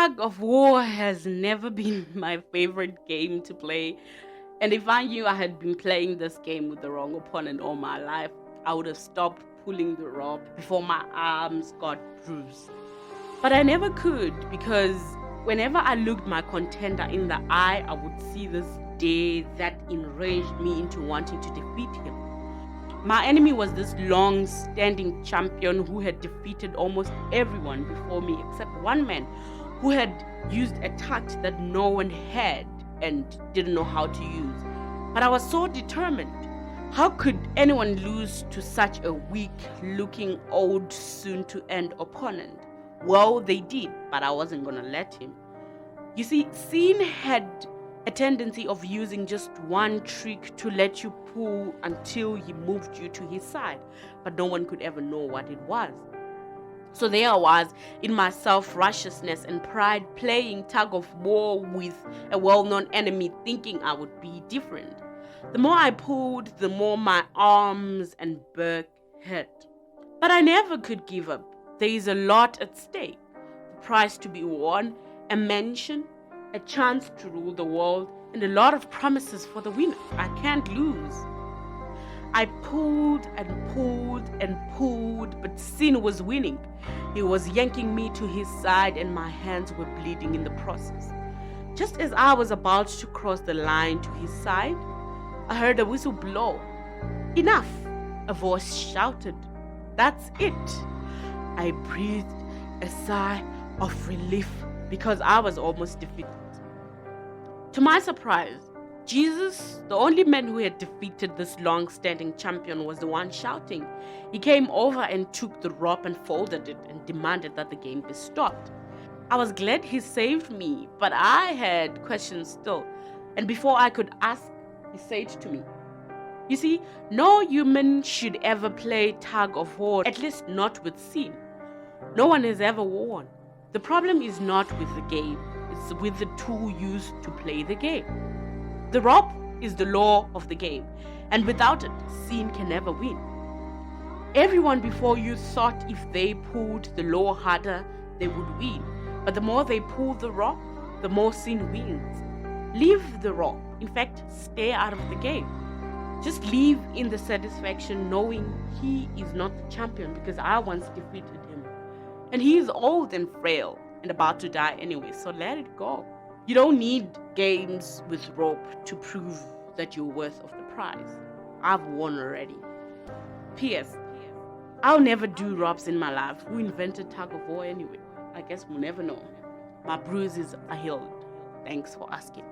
Tug of War has never been my favorite game to play. And if I knew I had been playing this game with the wrong opponent all my life, I would have stopped pulling the rope before my arms got bruised. But I never could, because whenever I looked my contender in the eye, I would see this dare that enraged me into wanting to defeat him. My enemy was this long-standing champion who had defeated almost everyone before me except one man who had used a tact that no one had and didn't know how to use. But I was so determined. How could anyone lose to such a weak-looking, old, soon-to-end opponent? Well, they did, but I wasn't going to let him. You see, Sin had a tendency of using just one trick to let you pull until he moved you to his side, but no one could ever know what it was. So there I was, in my self-righteousness and pride, playing tug of war with a well-known enemy, thinking I would be different. The more I pulled, the more my arms and back hurt. But I never could give up. There is a lot at stake. The prize to be won, a mansion, a chance to rule the world, and a lot of promises for the winner. I can't lose. I pulled and pulled and pulled, but Sin was winning. He was yanking me to his side, and my hands were bleeding in the process. Just as I was about to cross the line to his side, I heard a whistle blow. Enough! A voice shouted. That's it! I breathed a sigh of relief because I was almost defeated. To my surprise, Jesus, the only man who had defeated this long-standing champion, was the one shouting. He came over and took the rope and folded it and demanded that the game be stopped. I was glad he saved me, but I had questions still. And before I could ask, he said to me, "You see, no human should ever play tug of war, at least not with Sin. No one has ever won. The problem is not with the game, it's with the tool used to play the game. The rope is the law of the game, and without it, Sin can never win. Everyone before you thought if they pulled the law harder, they would win. But the more they pull the rope, the more Sin wins. Leave the rope. In fact, stay out of the game. Just live in the satisfaction knowing he is not the champion, because I once defeated him. And he is old and frail and about to die anyway, so let it go. You don't need games with rope to prove that you're worth of the prize. I've won already. P.S. I'll never do ropes in my life. Who invented tug of war anyway? I guess we'll never know. My bruises are healed. Thanks for asking.